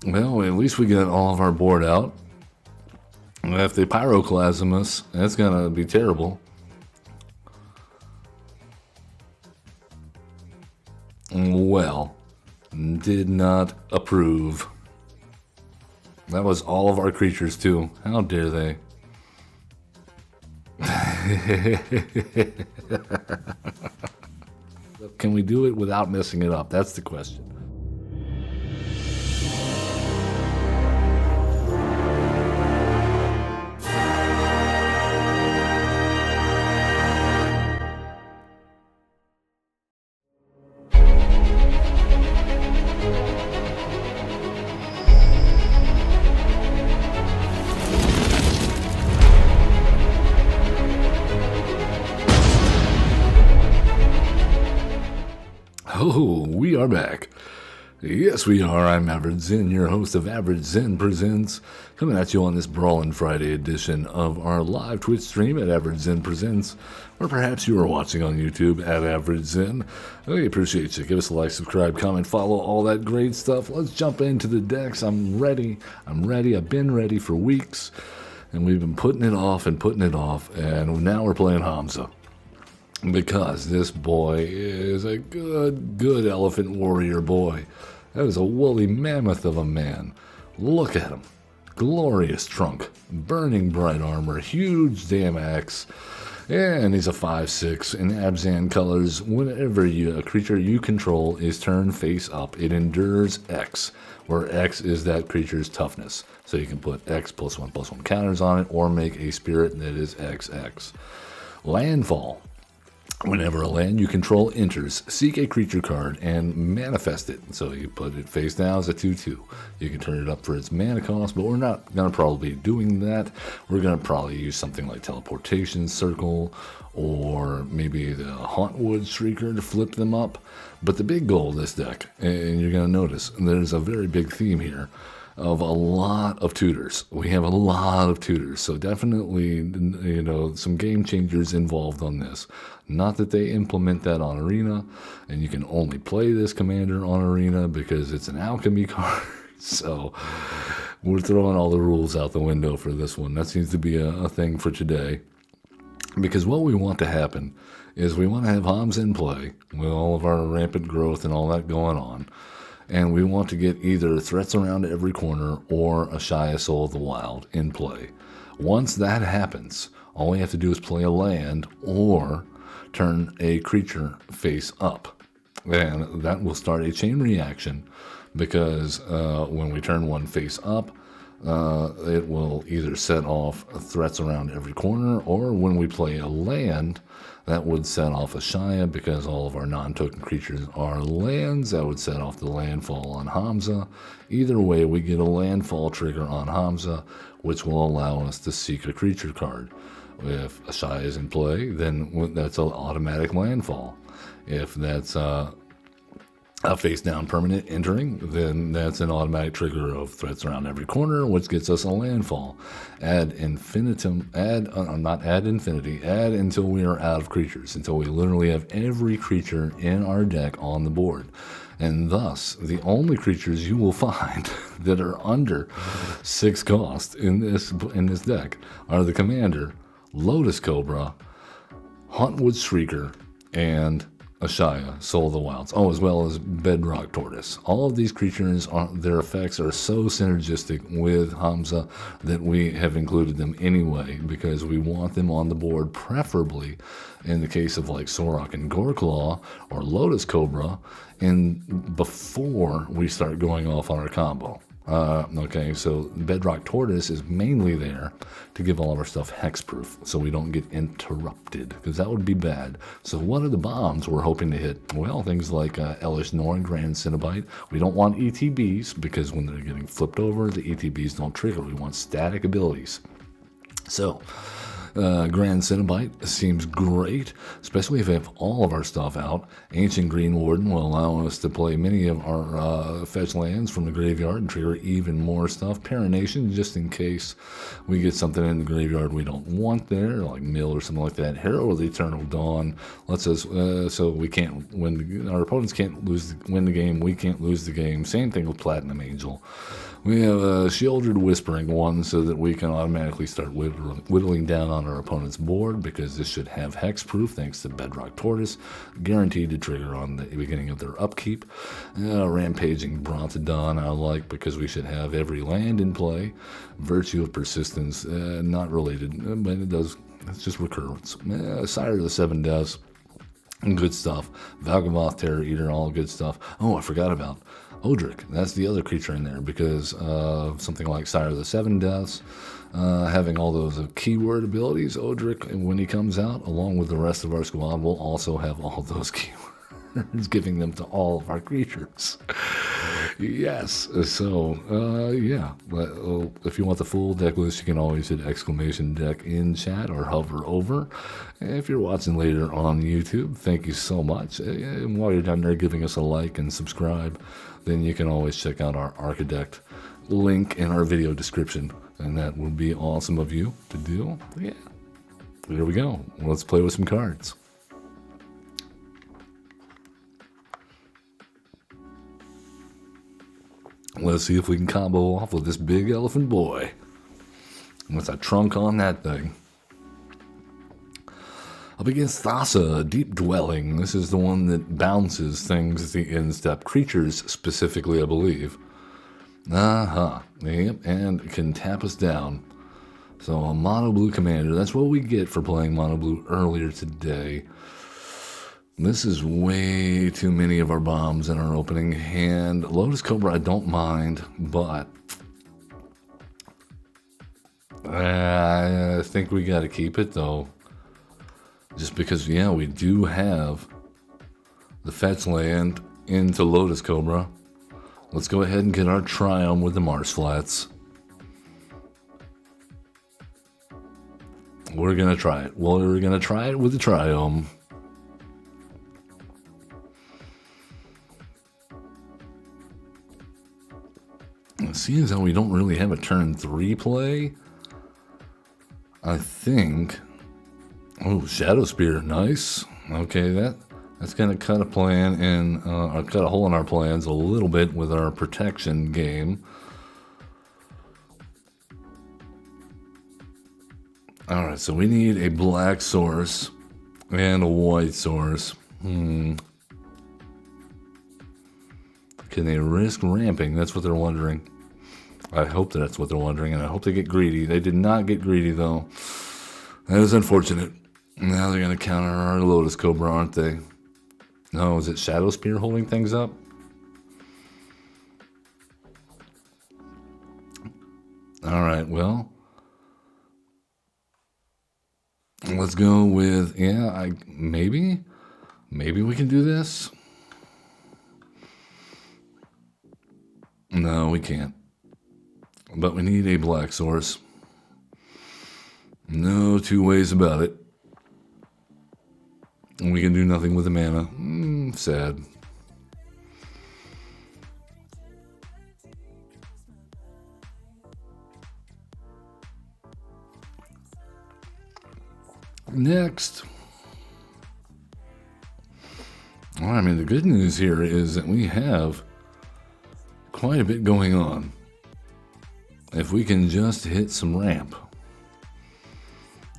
Well, at least we get all of our board out. If they pyroclasm us, that's gonna be terrible. Well, did not approve. That was all of our creatures too. How dare they? Can we do it without messing it up? That's the question. Oh, we are back. Yes, we are. I'm Average Zen, your host of Average Zen Presents, coming at you on this Brawlin Friday edition of our live Twitch stream at Average Zen Presents, or perhaps you are watching on YouTube at Average Zen. We appreciate you. Give us a like, subscribe, comment, follow, all that great stuff. Let's jump into the decks. I'm ready. I've been ready for weeks, and we've been putting it off, and now we're playing Hamza. Because this boy is a good elephant warrior boy. That is a woolly mammoth of a man. Look at him. Glorious trunk, burning bright armor, huge damn axe, and he's a 5/6 in Abzan colors. Whenever a creature you control is turned face up, it endures X, where X is that creature's toughness. So you can put X +1/+1 counters on it, or make a spirit that is XX. Landfall. Whenever a land you control enters, seek a creature card and manifest it. So you put it face down as a 2/2. You can turn it up for its mana cost, but we're not going to probably be doing that. We're going to probably use something like Teleportation Circle, or maybe the Hauntwood Shrieker to flip them up. But the big goal of this deck, and you're going to notice, there's a very big theme here, of a lot of tutors. We have a lot of tutors, so definitely, some game changers involved on this. Not that they implement that on Arena, and you can only play this commander on Arena because it's an alchemy card. So we're throwing all the rules out the window for this one. That seems to be a thing for today. Because what we want to happen is we want to have Hamza in play with all of our rampant growth and all that going on. And we want to get either Threats Around Every Corner or a Shia Soul of the Wild in play. Once that happens, all we have to do is play a land or turn a creature face up. And that will start a chain reaction, because when we turn one face up, it will either set off Threats Around Every Corner, or when we play a land, that would set off a Shia, because all of our non-token creatures are lands. That would set off the landfall on Hamza. Either way, we get a landfall trigger on Hamza, which will allow us to seek a creature card. If a Shia is in play, then that's an automatic landfall. If that's a face-down permanent entering, then that's an automatic trigger of Threats Around Every Corner, which gets us a landfall. Add until we are out of creatures, until we literally have every creature in our deck on the board. And thus, the only creatures you will find that are under 6 cost in this deck are the Commander, Lotus Cobra, Hauntwood Shrieker, and Ashaya, Soul of the Wilds, as well as Bedrock Tortoise. All of these creatures, their effects are so synergistic with Hamza that we have included them anyway, because we want them on the board, preferably in the case of like Sorok and Goreclaw or Lotus Cobra, before we start going off on our combo. Okay, so Bedrock Tortoise is mainly there to give all of our stuff hexproof, so we don't get interrupted, because that would be bad. So what are the bombs we're hoping to hit? Well, things like Elish Norn, Grand Cinnabite. We don't want ETBs, because when they're getting flipped over, the ETBs don't trigger. We want static abilities. So Grand Cenobite seems great, especially if we have all of our stuff out. Ancient Green Warden will allow us to play many of our fetch lands from the graveyard and trigger even more stuff. Parination, just in case we get something in the graveyard we don't want there, like Mill or something like that. Herald of the Eternal Dawn lets us, so we can't win, our opponents can't win the game, we can't lose the game. Same thing with Platinum Angel. We have a Shielded Whispering one so that we can automatically start whittling down on our opponent's board, because this should have hexproof thanks to Bedrock Tortoise, guaranteed to trigger on the beginning of their upkeep. Rampaging Brontodon I like, because we should have every land in play. Virtue of Persistence, not related, but it's just recurrence. Sire of the Seven Deaths, good stuff. Valgavoth Terror Eater, all good stuff. Oh, I forgot about Odric. That's the other creature in there, because something like Sire of the Seven Deaths, having all those keyword abilities, Odric, when he comes out, along with the rest of our squad, will also have all those keywords, giving them to all of our creatures. Yes, so, yeah. If you want the full deck list, you can always hit exclamation deck in chat or hover over. If you're watching later on YouTube, thank you so much. And while you're down there giving us a like and subscribe, then you can always check out our Architect link in our video description, and that would be awesome of you to do. Yeah, there we go. Let's play with some cards. Let's see if we can combo off with this big elephant boy with a trunk on that thing. Up against Thassa, Deep Dwelling. This is the one that bounces things at the end step. Creatures specifically, I believe. Yep, and can tap us down. So a mono blue commander. That's what we get for playing mono blue earlier today. This is way too many of our bombs in our opening hand. Lotus Cobra I don't mind, but I think we got to keep it though. Just because, yeah, we do have the fetch land into Lotus Cobra. Let's go ahead and get our Triumph with the Mars Flats. We're going to try it. Well, we're going to try it with the Triumph. Seeing as how we don't really have a turn 3 play, I think... Oh, Shadow Spear, nice. Okay, that's gonna cut a plan in, or cut a hole in our plans a little bit with our protection game. All right, so we need a black source and a white source. Can they risk ramping? That's what they're wondering. I hope that's what they're wondering, and I hope they get greedy. They did not get greedy, though. That is unfortunate. Now they're going to counter our Lotus Cobra, aren't they? No, is it Shadow Spear holding things up? All right, well. Let's go with, yeah, maybe we can do this. No, we can't. But we need a black source. No two ways about it. And we can do nothing with the mana. Sad. Next. Well, I mean, the good news here is that we have quite a bit going on. If we can just hit some ramp.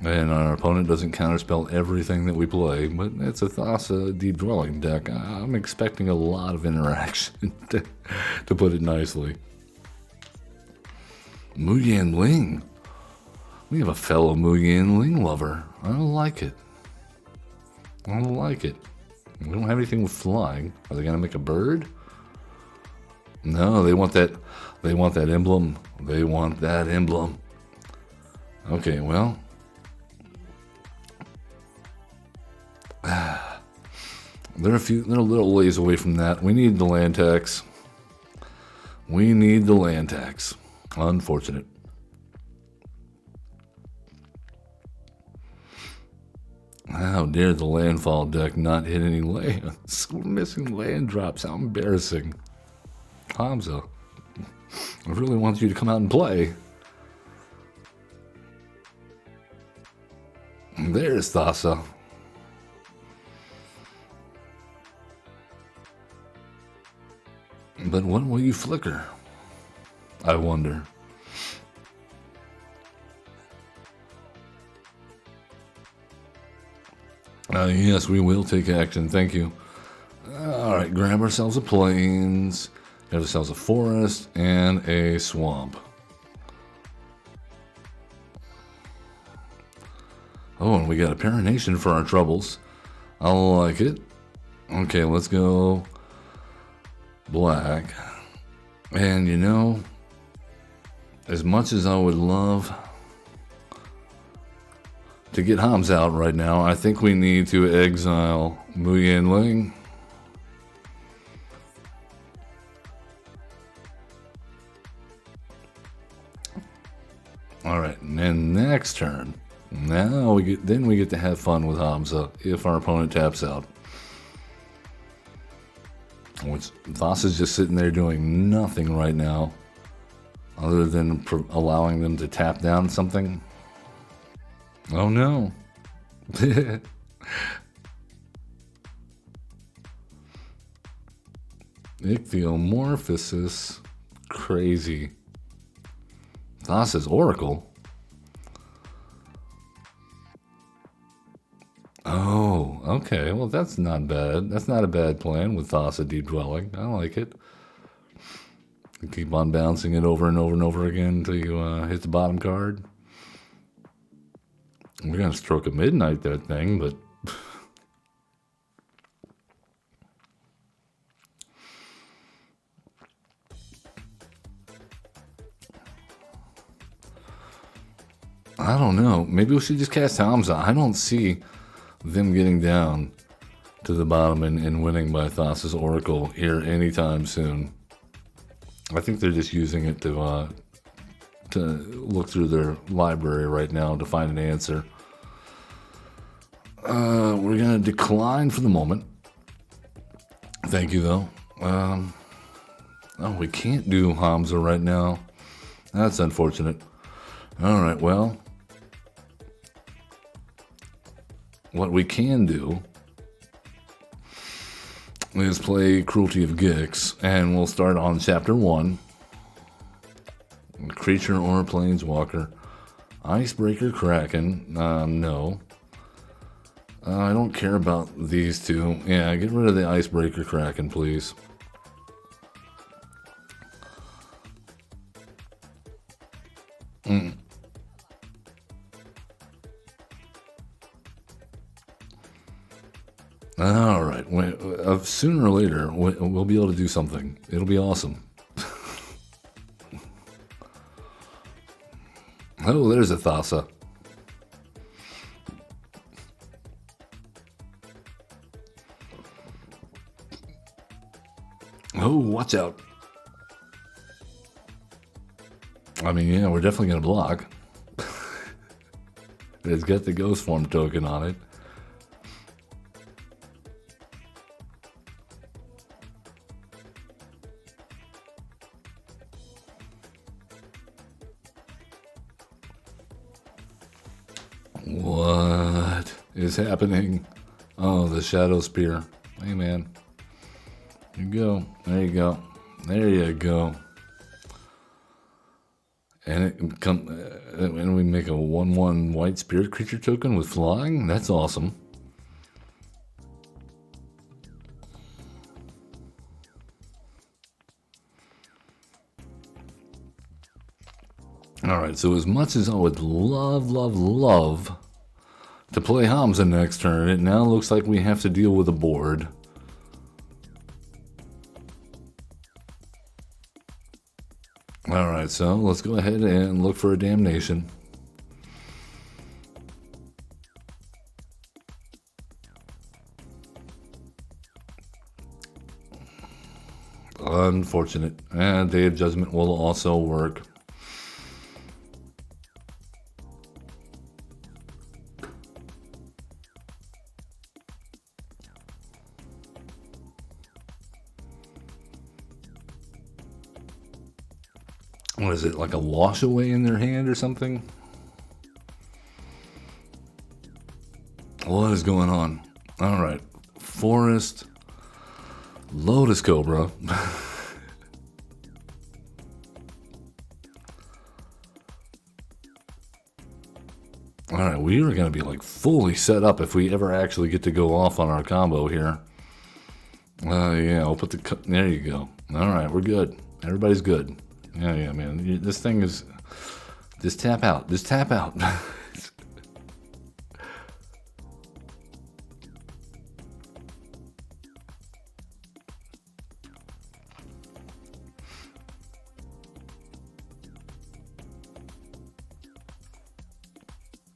And our opponent doesn't counterspell everything that we play, but it's a Thassa Deep Dwelling deck. I'm expecting a lot of interaction, to put it nicely. Muyan Ling. We have a fellow Muyan Ling lover. I don't like it. I don't like it. We don't have anything with flying. Are they going to make a bird? No, they want that. They want that emblem. They want that emblem. Okay, well. They're a little ways away from that. We need the land tax. We need the land tax. Unfortunate. How dare the landfall deck not hit any lands? We're missing land drops. How embarrassing. Hamza, I really want you to come out and play. There's Thassa. But when will you flicker? I wonder. Yes, we will take action. Thank you. All right, grab ourselves a plains, grab ourselves a forest, and a swamp. Oh, and we got a Paranation for our troubles. I like it. Okay, let's go black. And you know, as much as I would love to get Hamza out right now, I think we need to exile Mu Yanling. All right, and then next turn, now we get to have fun with Hamza if our opponent taps out. Which Voss is just sitting there doing nothing right now, other than allowing them to tap down something. Oh no. Ichthyomorphosis. Crazy. Thassa's Oracle. Oh, okay. Well, that's not bad. That's not a bad plan with Thassa Deep Dwelling. I like it. You keep on bouncing it over and over and over again until you hit the bottom card. We're going to stroke at midnight that thing, but... I don't know. Maybe we should just cast Hamza. I don't see them getting down to the bottom and winning by Thassa's Oracle here anytime soon. I think they're just using it to look through their library right now to find an answer. We're going to decline for the moment. Thank you, though. Oh, we can't do Hamza right now. That's unfortunate. All right, well, what we can do is play Cruelty of Gix, and we'll start on Chapter 1. Creature or Planeswalker. Icebreaker Kraken. No. I don't care about these two. Yeah, get rid of the Icebreaker Kraken, please. All right. Sooner or later, we'll be able to do something. It'll be awesome. Oh, there's a Thassa. Oh, watch out. I mean, yeah, we're definitely going to block. It's got the Ghost Form token on it. What is happening? Oh, the Shadow Spear. Hey, man. There you go. There you go. There you go. And and we make a 1/1 white spirit creature token with flying? That's awesome. Alright, so as much as I would love to play Hamza next turn, it now looks like we have to deal with a board. Alright, so let's go ahead and look for a damnation. Unfortunate. And Day of Judgment will also work. What is it, like a wash away in their hand or something? What is going on? All right. Forest. Lotus Cobra. All right, we are going to be like fully set up if we ever actually get to go off on our combo here. Yeah, I'll put the... There you go. All right, we're good. Everybody's good. Yeah, man. This thing is... Just tap out. Just tap out.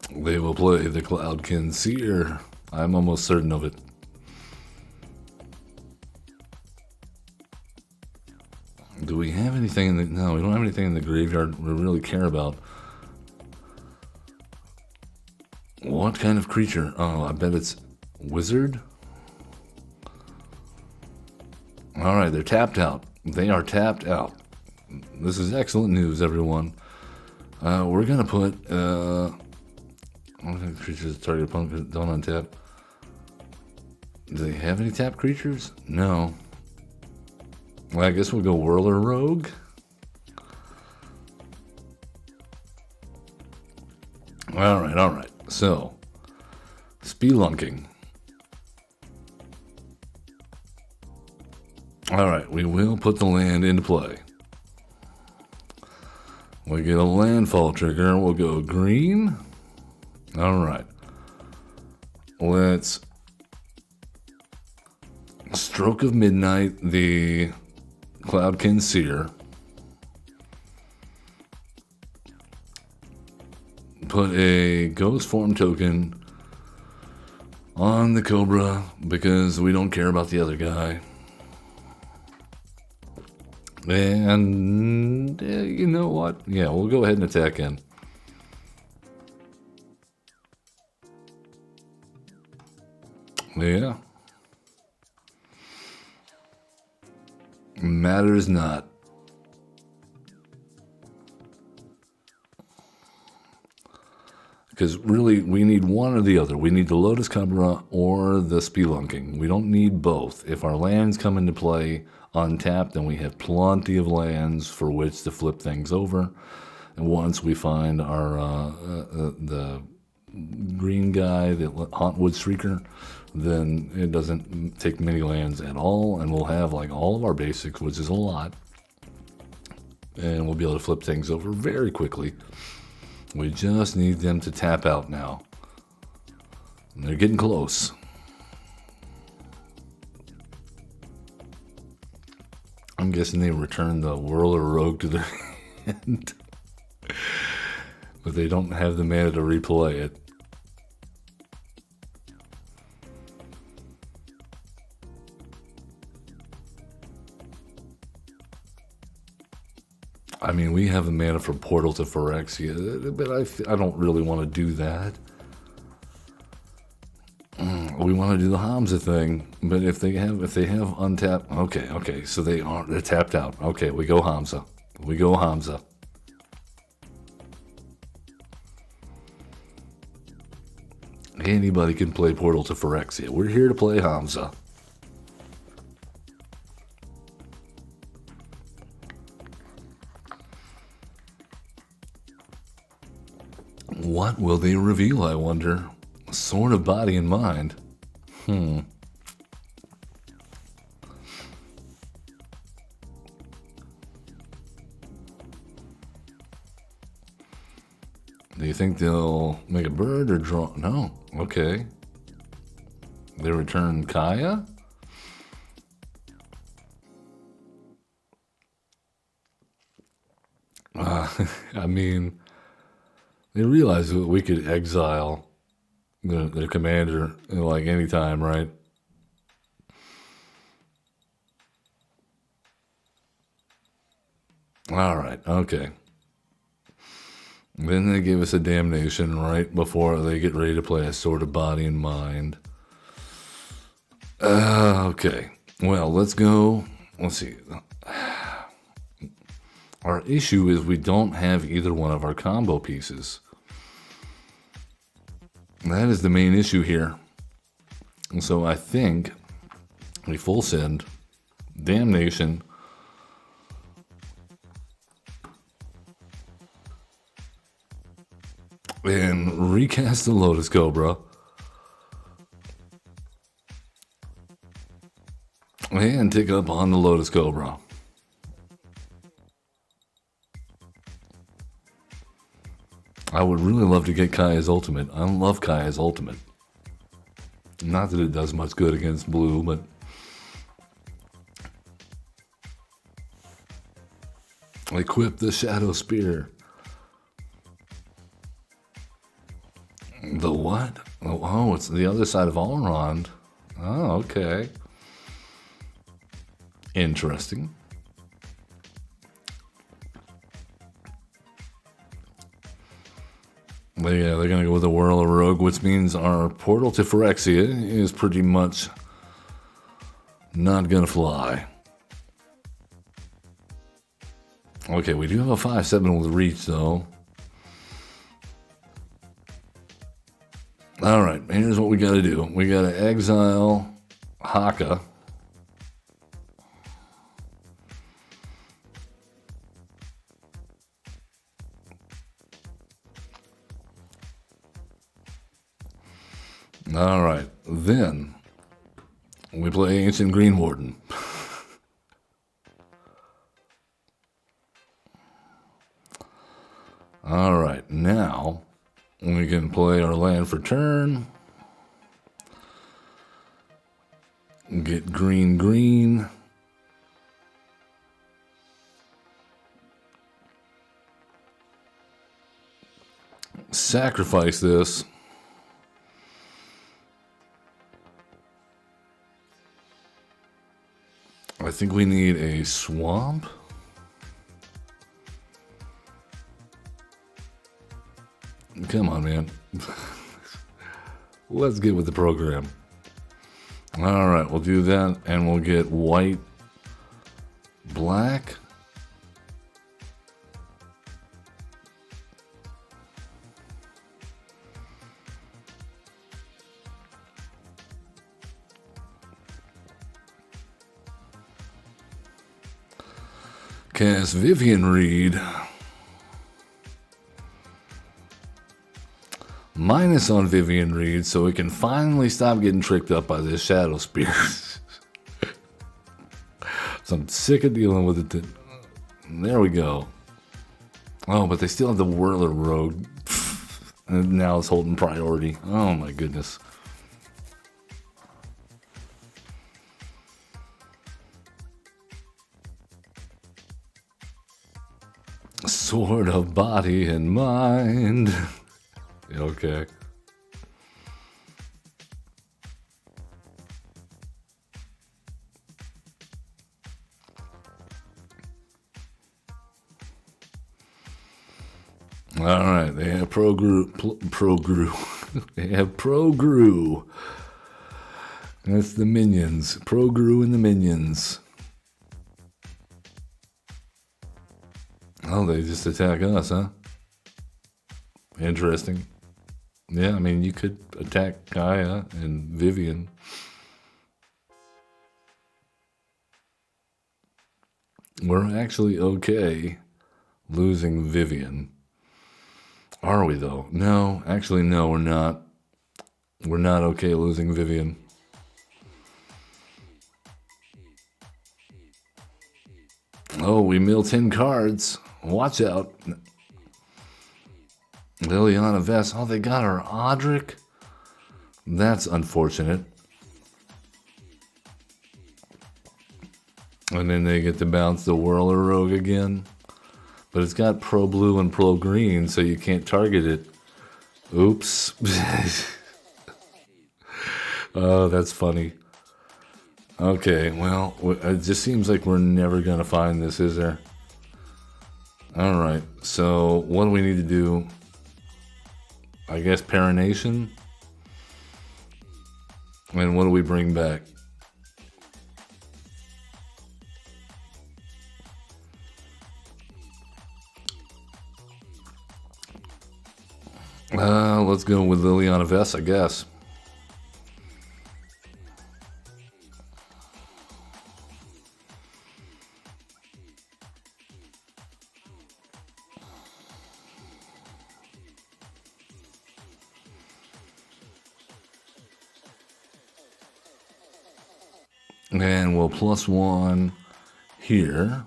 They will play the Cloudkin Seer. I'm almost certain of it. Do we have anything in the... No, we don't have anything in the graveyard we really care about. What kind of creature? Oh, I bet it's wizard. Alright, they're tapped out. They are tapped out. This is excellent news, everyone. We're going to put... what kind of creatures target opponent don't untap? Do they have any tap creatures? No. Well, I guess we'll go Whirler Rogue. Alright. So, Spelunking. Alright, we will put the land into play. We get a landfall trigger. We'll go green. Alright. Let's Stroke of Midnight, the Cloudkin Seer. Put a ghost form token on the Cobra because we don't care about the other guy. And you know what? Yeah, we'll go ahead and attack in. Yeah. Matters not. Because really, we need one or the other. We need the Lotus Cobra or the Spelunking. We don't need both. If our lands come into play untapped, then we have plenty of lands for which to flip things over. And once we find our the green guy, the Hauntwood Shrieker, then it doesn't take many lands at all, and we'll have like all of our basics, which is a lot. And we'll be able to flip things over very quickly. We just need them to tap out now. And they're getting close. I'm guessing they return the Whirler Rogue to their hand. But they don't have the mana to replay it. I mean, we have the mana for Portal to Phyrexia, but I don't really want to do that. We want to do the Hamza thing, but if they have untapped, okay, so they're tapped out. Okay, we go Hamza. Anybody can play Portal to Phyrexia. We're here to play Hamza. What will they reveal, I wonder? Sword of Body and Mind. Do you think they'll make a bird or draw? No. Okay. They return Kaya? I mean, they realize that we could exile their commander like any time, right? All right, okay. Then they give us a damnation right before they get ready to play a Sword of Body and Mind. Okay, well, let's go. Let's see. Our issue is we don't have either one of our combo pieces. That is the main issue here. And so I think we full send Damnation. And recast the Lotus Cobra. And tick up on the Lotus Cobra. I would really love to get Kaya's ultimate. I love Kaya's ultimate. Not that it does much good against blue, but equip the Shadow Spear. The what? Oh, it's the other side of Alrond. Oh, okay. Interesting. But yeah, they're going to go with a Whirl of Rogue, which means our portal to Phyrexia is pretty much not going to fly. Okay, we do have a 5/7 with reach, though. All right, here's what we got to do. We got to exile Haka. All right, then we play Ancient Green Warden. All right, now we can play our land for turn. Get green, green. Sacrifice this. I think we need a swamp. Come on, man. Let's get with the program. All right, we'll do that, and we'll get white, black. Cast Vivian Reed. Minus on Vivian Reed, so we can finally stop getting tricked up by this Shadow Spear. So I'm sick of dealing with it. There we go. Oh, but they still have the Whirler Rogue. And now it's holding priority. Oh my goodness. Sword of body and mind. Okay. All right, they have Pro-Gru. They have Pro-Gru. That's the minions. Pro-Gru and the minions. Oh, they just attack us, huh? Interesting. Yeah, I mean, you could attack Kaya and Vivian. We're actually okay losing Vivian. Are we, though? No, actually, no, we're not. We're not okay losing Vivian. Oh, we mill 10 cards. Watch out. Liliana Vess. Oh, they got her Audric. That's unfortunate. And then they get to bounce the Whirler Rogue again. But it's got Pro Blue and Pro Green, so you can't target it. Oops. Oh, that's funny. Okay, well, it just seems like we're never going to find this, is there? All right, so what do we need to do? I guess Parination. And what do we bring back? Let's go with Liliana Vess, I guess. And we'll +1 here.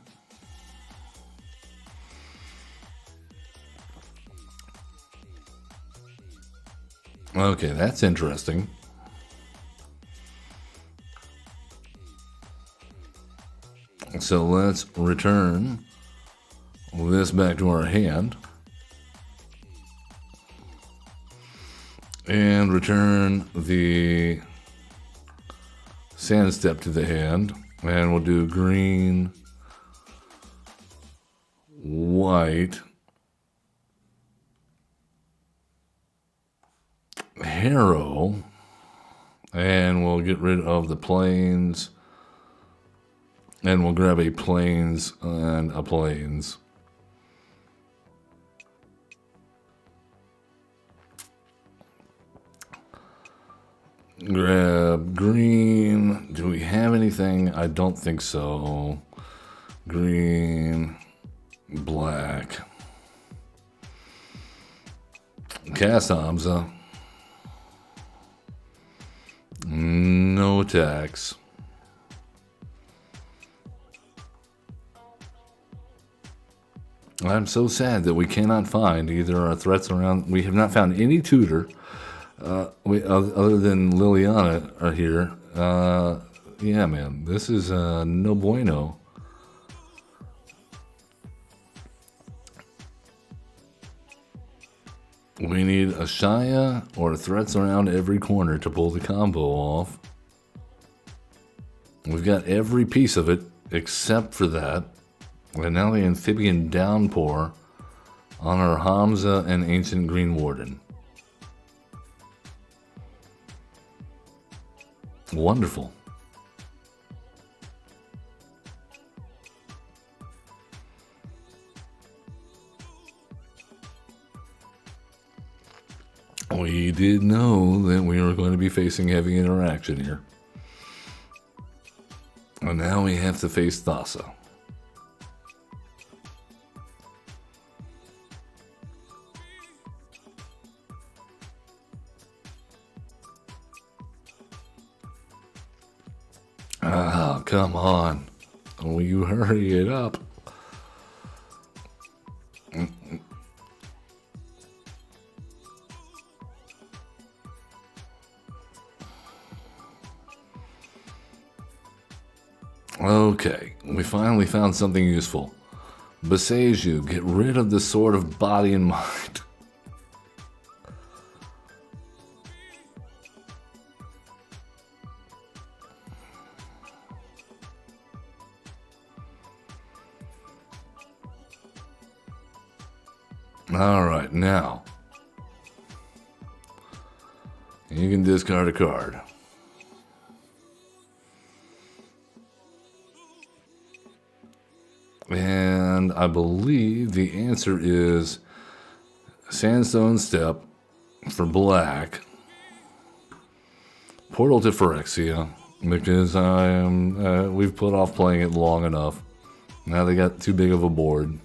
Okay, that's interesting. So let's return this back to our hand. And return the sand step to the hand. And we'll do green, white, Harrow, and we'll get rid of the plains, and we'll grab a plains and a plains. Grab green. Do we have anything? I don't think so. Green, black. Cast Hamza. No attacks. I'm so sad that we cannot find either our threats around. We have not found any tutor other than Liliana are here. Yeah, man, this is no bueno. We need a Shia or threats around every corner to pull the combo off. We've got every piece of it except for that. And now the Amphibian Downpour on our Hamza and Ancient Green Warden. Wonderful. We did know that we were going to be facing heavy interaction here. And now we have to face Thassa. Ah, come on. Will you hurry it up? Okay, we finally found something useful. Beseju, get rid of the Sword of Body and Mind. Alright, now you can discard a card. And I believe the answer is Sandstone Step for black, Portal to Phyrexia, because we've put off playing it long enough. Now they got too big of a board.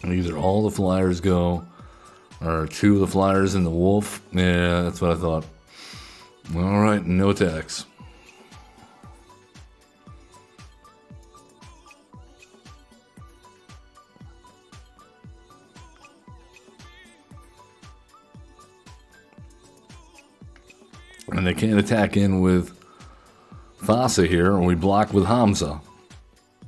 Either all the flyers go, or two of the flyers and the wolf. Yeah, that's what I thought. All right, no attacks. And they can't attack in with Thassa here, or we block with Hamza.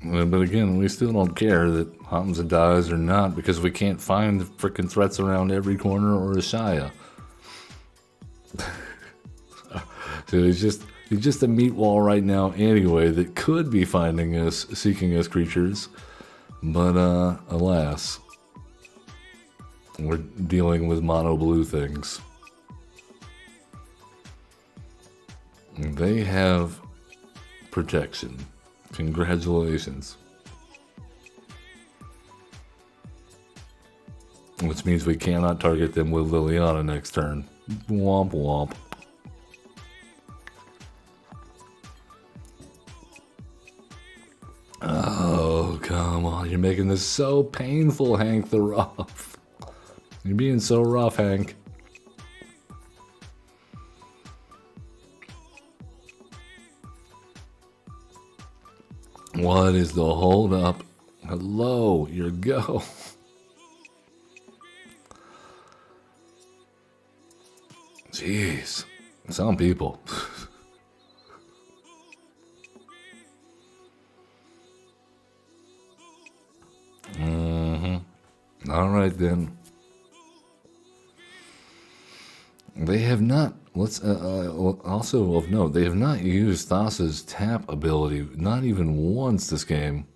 But again, we still don't care that Hamza dies or not because we can't find the frickin' threats around every corner or a Shia. So he's just a meat wall right now anyway that could be finding us, seeking us creatures. But alas, we're dealing with mono blue things. They have protection. Congratulations. which means we cannot target them with Liliana next turn. Womp womp. Oh, come on. You're making this so painful, Hank the Rough. You're being so rough, Hank. What is the hold up? Hello, your go. Jeez. Some people. All right, then. They have not, also of note, they have not used Thassa's tap ability, not even once this game.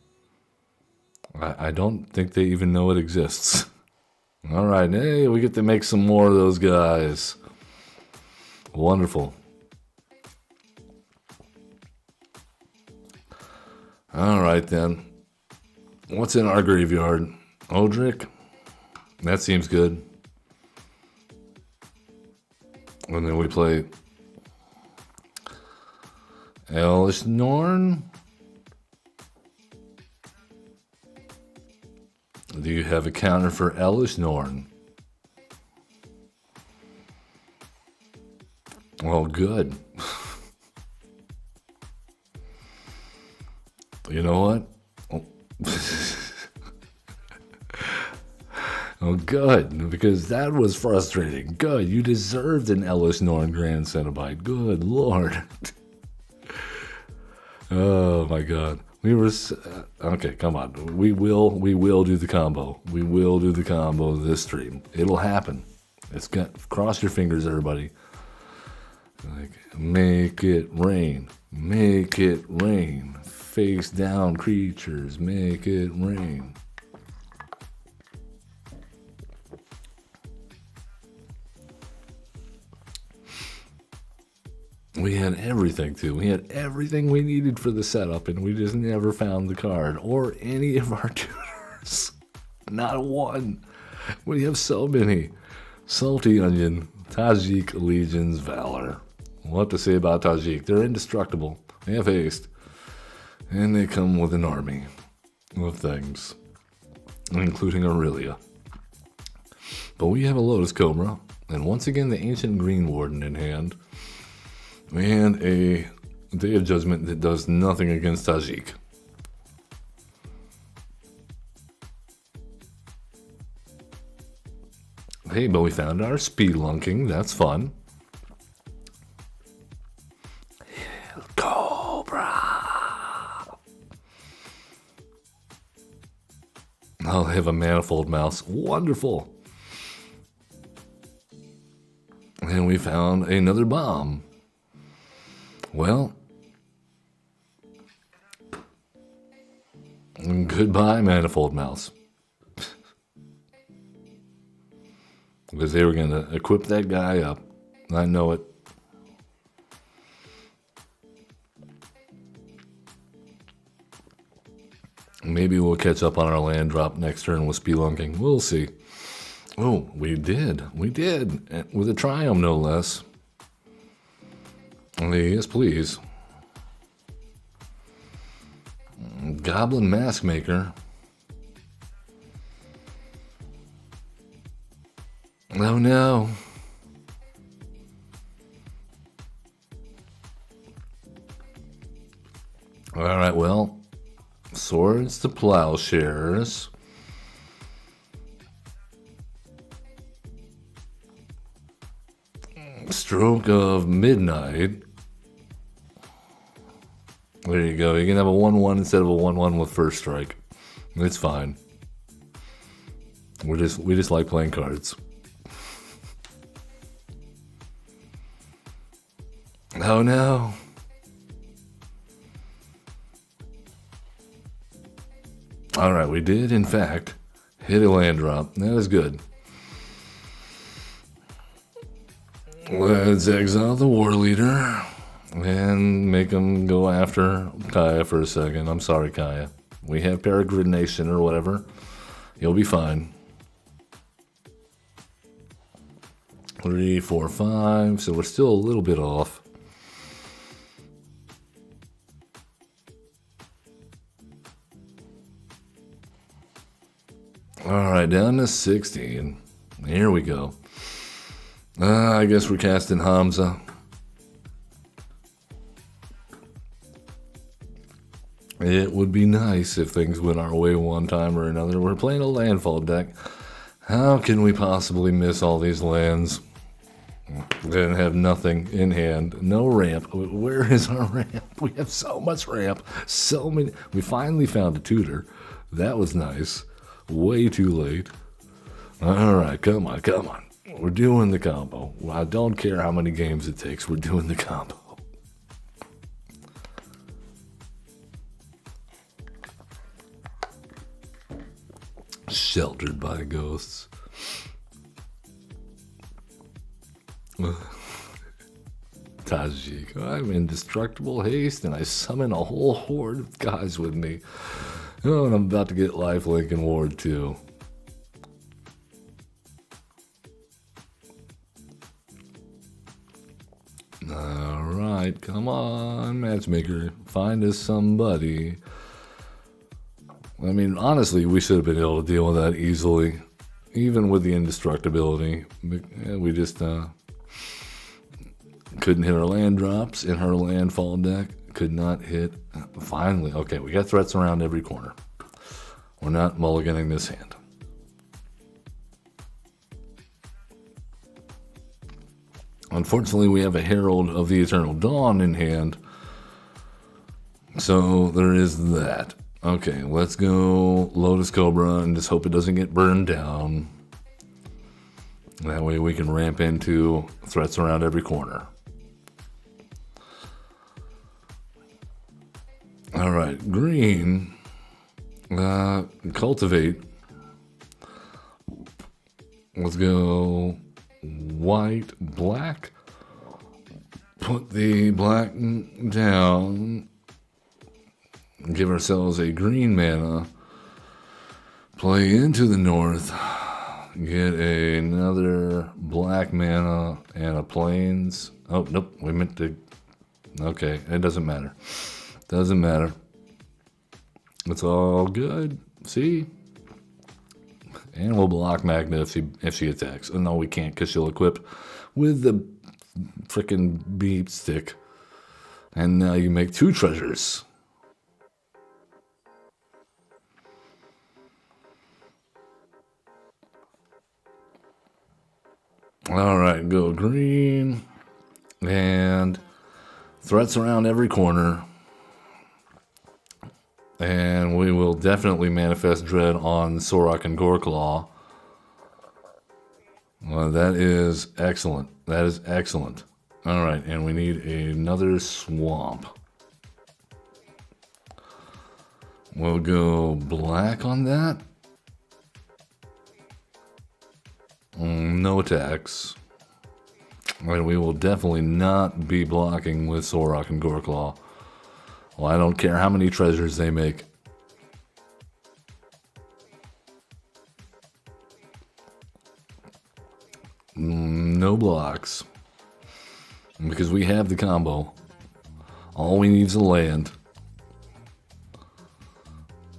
I don't think they even know it exists. All right, hey, we get to make some more of those guys. Wonderful. All right, then. What's in our graveyard? Odric? That seems good. And then we play Elish Norn. Do you have a counter for Elish Norn? Well, good. You know what? Oh. Oh, good, because that was frustrating. Good, you deserved an Elish Norn Grand Cenobite. Good Lord. Oh my God. We were okay. Come on. We will do the combo. We will do the combo this stream. It'll happen. It's got. Cross your fingers, everybody. Like, make it rain. Make it rain. Face down creatures. Make it rain. We had everything, too. We had everything we needed for the setup, and we just never found the card or any of our tutors. Not one. We have so many. Salty Onion, Tajik Legions, Valor. What to say about Tajik? They're indestructible. They have haste. And they come with an army of things, including Aurelia. But we have a Lotus Cobra, and once again the Ancient Green Warden in hand. And a Day of Judgment that does nothing against Tajik. Hey, but we found our Spelunking. That's fun. Cobra! I'll have a Manifold Mouse. Wonderful! And we found another bomb. Well, goodbye, Manifold Mouse. Because they were going to equip that guy up. I know it. Maybe we'll catch up on our land drop next turn with Spelunking. We'll see. Oh, we did. We did. With a Triumph, no less. Yes, please. Goblin Mask Maker. Oh no. Alright, well. Swords to Plowshares. Stroke of Midnight. There you go. You can have a 1-1 instead of a 1-1 with First Strike. It's fine. We just like playing cards. Oh no. Alright, we did in fact hit a land drop. That is good. Let's exile the War Leader. And make them go after Kaya for a second. I'm sorry, Kaya. We have Peregrination or whatever. You'll be fine. 3, 4, 5. So we're still a little bit off. All right, down to 16. Here we go. I guess we're casting Hamza. It would be nice if things went our way one time or another. We're playing a landfall deck. How can we possibly miss all these lands? And have nothing in hand. No ramp. Where is our ramp? We have so much ramp. So many. We finally found a tutor. That was nice. Way too late. All right, come on, come on. We're doing the combo. I don't care how many games it takes. We're doing the combo. Sheltered by ghosts. Tajik. I'm indestructible haste, and I summon a whole horde of guys with me. Oh, and I'm about to get lifelink and ward too. Alright, come on, matchmaker. Find us somebody. I mean, honestly, we should have been able to deal with that easily. Even with the indestructibility. We just couldn't hit our land drops in her landfall deck. Could not hit. Finally. Okay, we got threats around every corner. We're not mulliganing this hand. Unfortunately, we have a Herald of the Eternal Dawn in hand. So there is that. Okay, let's go Lotus Cobra and just hope it doesn't get burned down. That way we can ramp into threats around every corner. All right, green. Cultivate. Let's go white, black. Put the black down. Give ourselves a green mana. Play into the north. Get another black mana and a plains. Oh, nope. We meant to. Okay, it doesn't matter. Doesn't matter. It's all good. See? And we'll block Magna if she attacks. Oh, no, we can't because she'll equip with the frickin' beat stick. And now you make 2 treasures. All right, go green. And threats around every corner. And we will definitely manifest Dread on Sorok and Goreclaw. Well, that is excellent. That is excellent. All right, and we need another swamp. We'll go black on that. No attacks. And we will definitely not be blocking with Sorok and Goreclaw. Well, I don't care how many treasures they make. No blocks. Because we have the combo. All we need is a land.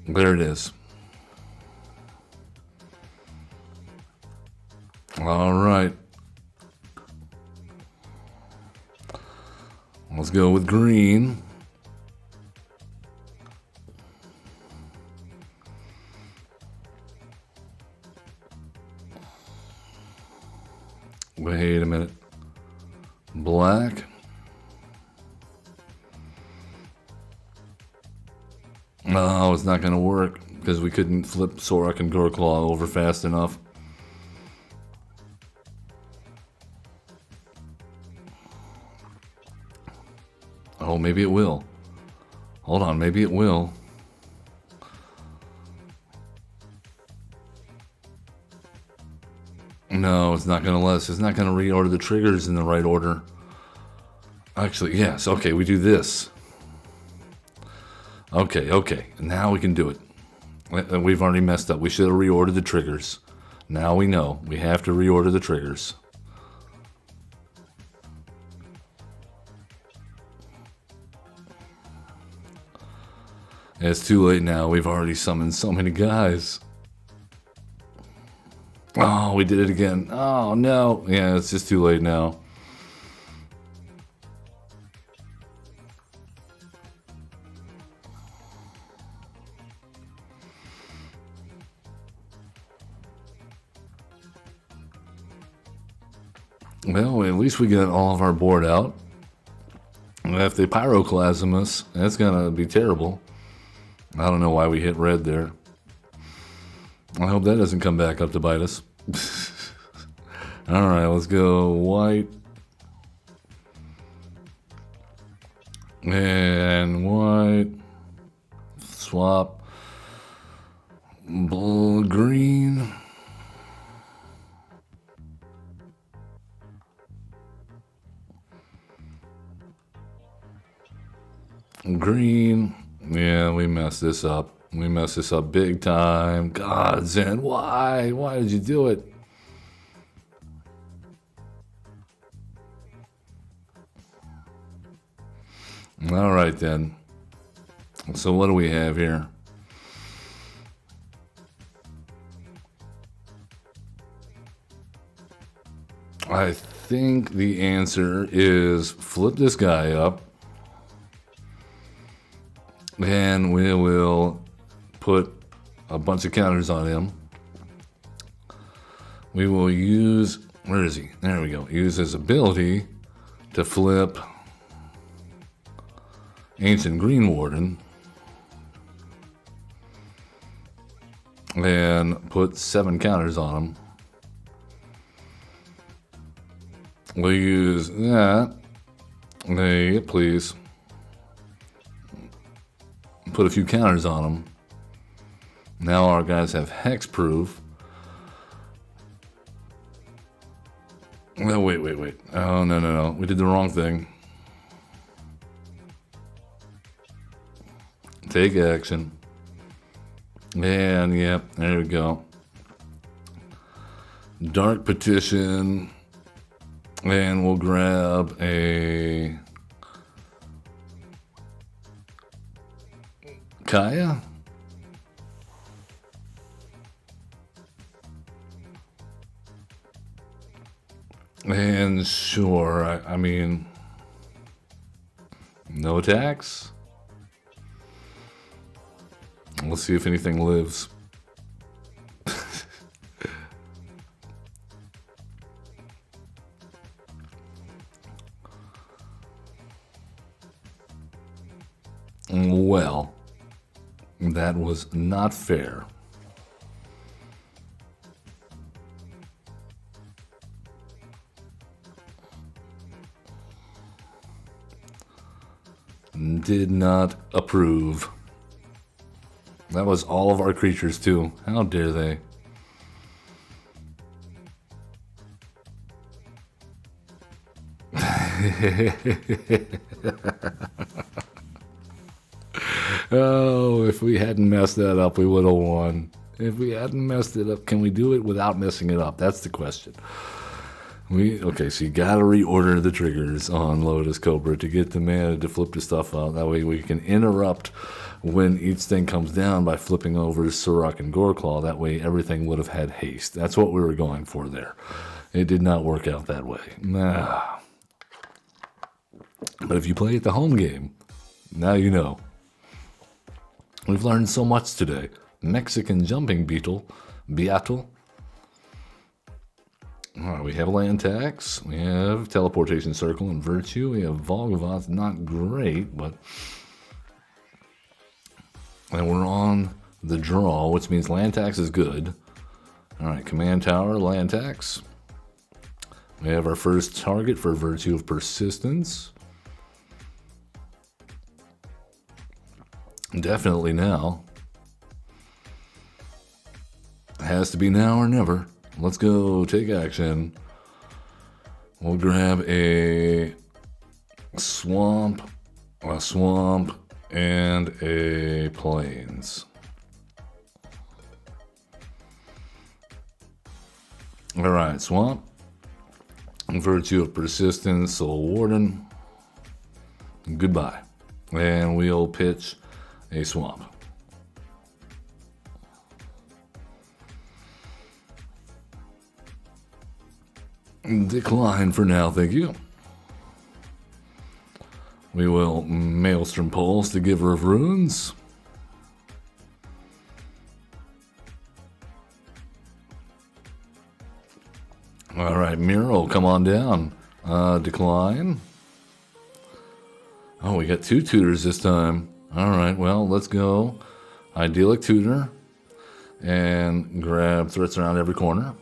There it is. All right. Let's go with green. Wait a minute. Black. No, it's not going to work because we couldn't flip Sorok and Goreclaw over fast enough. Oh, maybe it will. Hold on, maybe it will. No, it's not going to let us. It's not going to reorder the triggers in the right order. Actually, yes. Okay, we do this. Okay. Now we can do it. We've already messed up. We should have reordered the triggers. Now we know. We have to reorder the triggers. It's too late now. We've already summoned so many guys. Oh, we did it again. Oh, no. Yeah, it's just too late now. Well, at least we got all of our board out. If they pyroclasm us, that's gonna be terrible. I don't know why we hit red there. I hope that doesn't come back up to bite us. Alright, let's go white. And white. Swap. Green. Green. Yeah, we messed this up. We messed this up big time. God, Zen, why? Why did you do it? All right, then. So what do we have here? I think the answer is flip this guy up. And we will put a bunch of counters on him. We will use, where is he? There we go. Use his ability to flip Ancient Green Warden and put 7 counters on him. We'll use that. Hey, please. Put a few counters on them. Now our guys have hexproof. Oh, wait. Oh, no. We did the wrong thing. Take action. And, yep, there we go. Dark Petition. And we'll grab a Kaya. And sure, I mean, no attacks. Let's see if anything lives. Well, that was not fair. Did not approve. That was all of our creatures too. How dare they? Oh, if we hadn't messed that up, we would have won. If we hadn't messed it up, can we do it without messing it up? That's the question. Okay, so you gotta reorder the triggers on Lotus Cobra to get the mana to flip the stuff out. That way we can interrupt when each thing comes down by flipping over Surrak and Goreclaw. That way everything would have had haste. That's what we were going for there. It did not work out that way. Nah. But if you play at the home game, now you know. We've learned so much today. Mexican jumping beetle. All right, we have land tax. We have teleportation circle and virtue. We have Volgavoth, not great, but... And we're on the draw, which means land tax is good. All right, command tower, land tax. We have our first target for virtue of persistence. Definitely now. Has to be now or never. Let's go take action. We'll grab a swamp, and a plains. All right, swamp. Virtue of persistence, Soul Warden. Goodbye. And we'll pitch a swamp. Decline for now, thank you. We will Maelstrom Pulse, the Giver of Runes. All right, Miro, come on down. Decline. Oh, we got 2 tutors this time. All right, well, let's go. Idyllic tutor. And grab threats around every corner.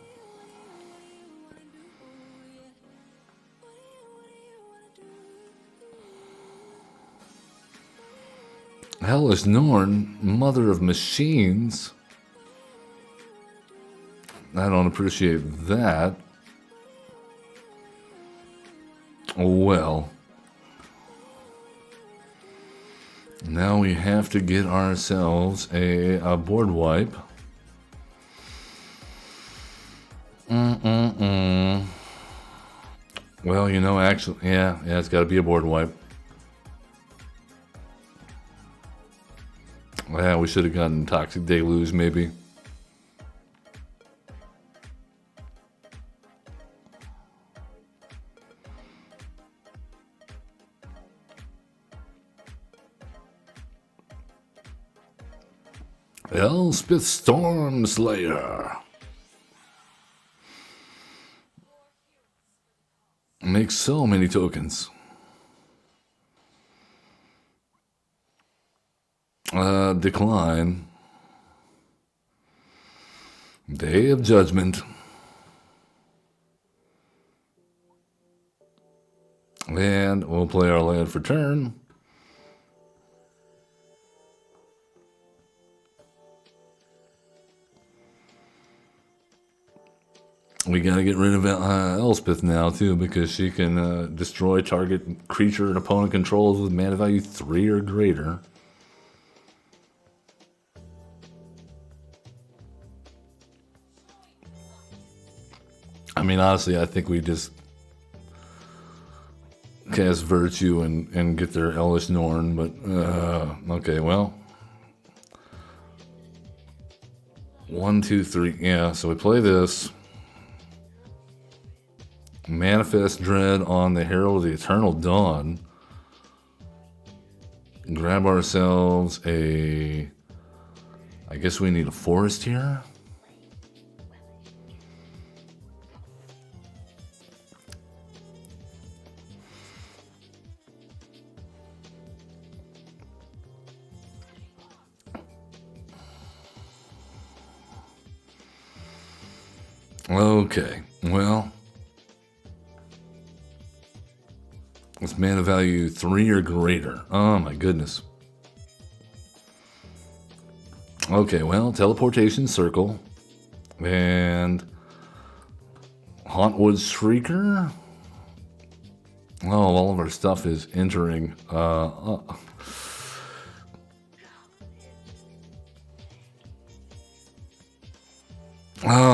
Hellish Norn, Mother of Machines. I don't appreciate that. Well, now we have to get ourselves a board wipe. Well, you know, actually, yeah, it's got to be a board wipe. Yeah, we should have gotten Toxic Deluge, maybe. Elspeth Stormslayer. Makes so many tokens. Decline. Day of Judgment. And we'll play our land for turn. We gotta get rid of Elspeth now, too, because she can destroy target creature an opponent controls with mana value 3 or greater. I mean, honestly, I think we just cast Virtue and get their Hellish Norn, but, okay, well. 1, 2, 3, yeah, so we play this. Manifest Dread on the Herald of the Eternal Dawn. Grab ourselves a... I guess we need a forest here. Okay, well... It's mana value 3 or greater. Oh my goodness. Okay, well, Teleportation Circle. And Hauntwood Shrieker. Oh, all of our stuff is entering. Oh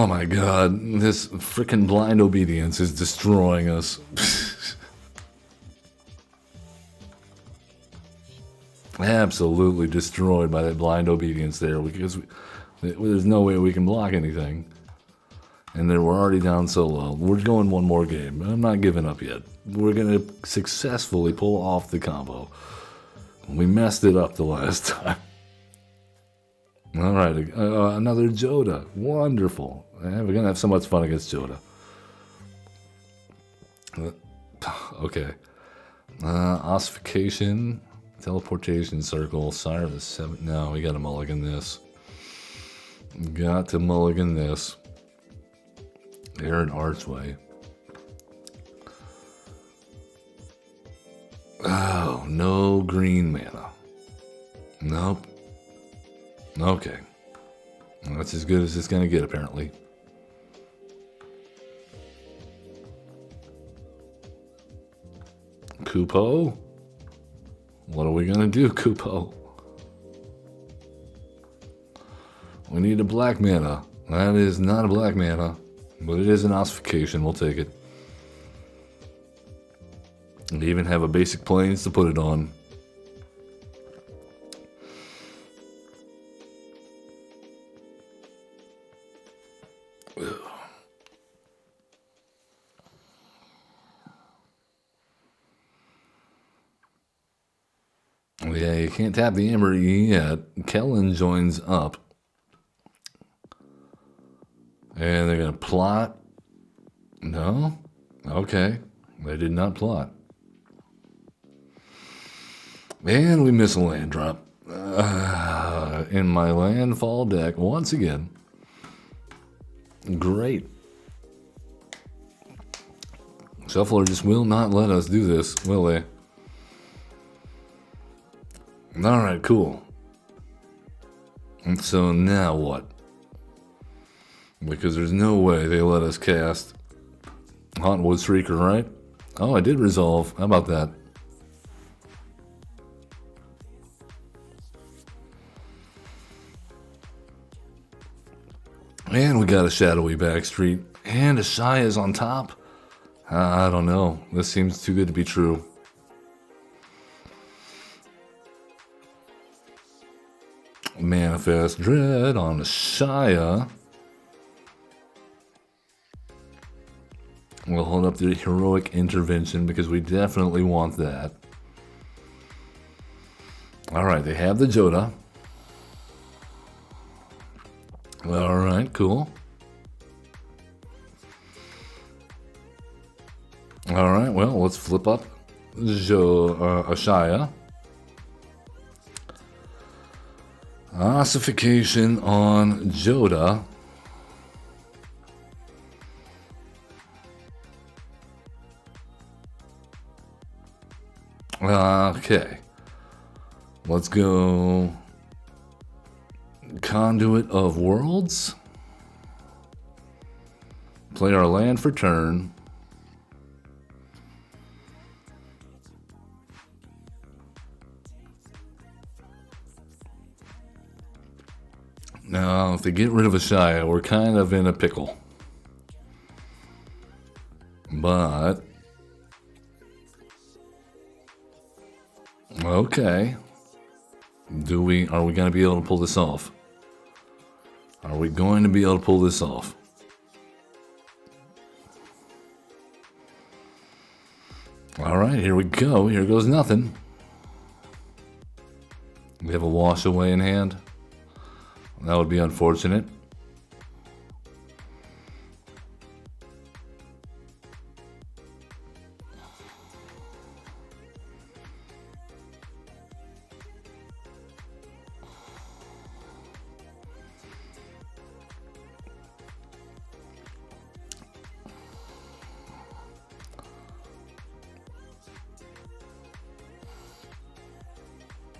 my god. This freaking Blind Obedience is destroying us. Absolutely destroyed by that Blind Obedience there, because there's no way we can block anything. And then we're already down so low. We're going one more game. I'm not giving up yet. We're going to successfully pull off the combo. We messed it up the last time. All right, another Joda. Wonderful. We're going to have so much fun against Joda. Okay. Ossification. Teleportation Circle, Sire of the Seven. No, we gotta mulligan this. Got to mulligan this. Arid Archway. Oh, no green mana. Nope. Okay. That's as good as it's gonna get, apparently. Kupo? What are we gonna do, Kupo? We need a black mana. That is not a black mana, but it is an ossification. We'll take it. We even have a basic plains to put it on. Yeah, you can't tap the Amber yet. Kellen joins up. And they're going to plot. No? Okay. They did not plot. And we miss a land drop. In my landfall deck once again. Great. Shuffler just will not let us do this, will they? Alright, cool. And so now what? Because there's no way they let us cast Hauntwood Shrieker, right? Oh, I did resolve. How about that? And we got a shadowy backstreet. And a Shy is on top. I don't know. This seems too good to be true. Manifest Dread on the Shia. We'll hold up the Heroic Intervention because we definitely want that. Alright, they have the Joda. Alright, cool. Alright, well, let's flip up Ashaya. Ossification on Joda. Okay. Let's go Conduit of Worlds. Play our land for turn. Now, if they get rid of Ashaya, we're kind of in a pickle. But okay. Are we going to be able to pull this off? Are we going to be able to pull this off? Alright, here we go. Here goes nothing. We have a wash away in hand. That would be unfortunate.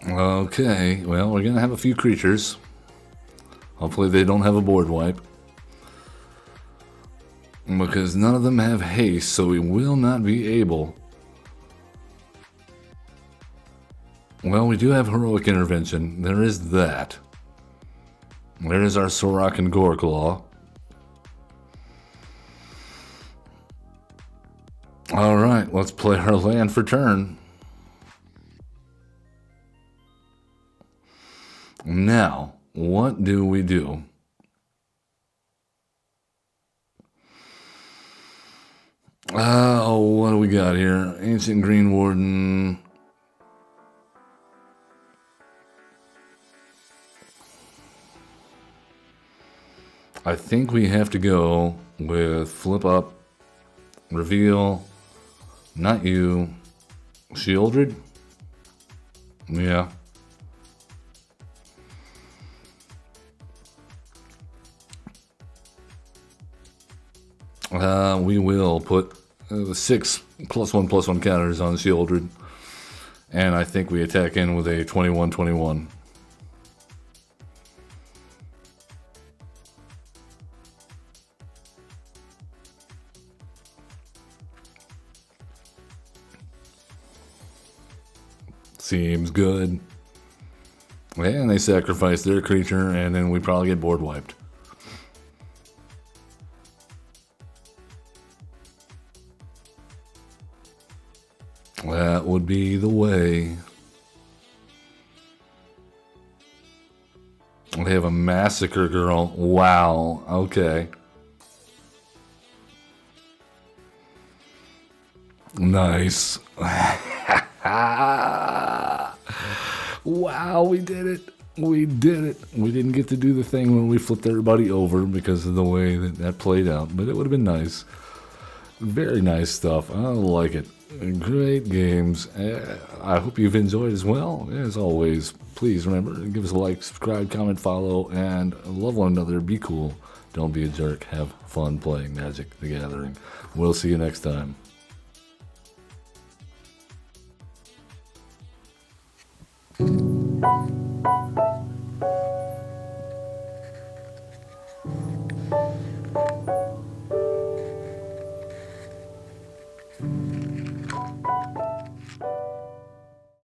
Okay, well, we're going to have a few creatures. Hopefully they don't have a board wipe. Because none of them have haste, so we will not be able. Well, we do have Heroic Intervention. There is that. There is our Sorok and Goreclaw. Alright, let's play our land for turn. Now, what do we do? Oh, what do we got here? Ancient Green Warden. I think we have to go with Flip Up, Reveal, not you, Shieldred? Yeah. We will put the 6 +1/+1 counters on Shieldred. And I think we attack in with a 21/21. Seems good. And they sacrifice their creature, and then we probably get board wiped. That would be the way. They have a Massacre Girl. Wow. Okay. Nice. Wow, we did it. We did it. We didn't get to do the thing when we flipped everybody over because of the way that played out, but it would have been nice. Very nice stuff. I like it. Great games. I hope you've enjoyed as well. As always, please remember, give us a like, subscribe, comment, follow, and love one another. Be cool. Don't be a jerk. Have fun playing Magic the Gathering. We'll see you next time.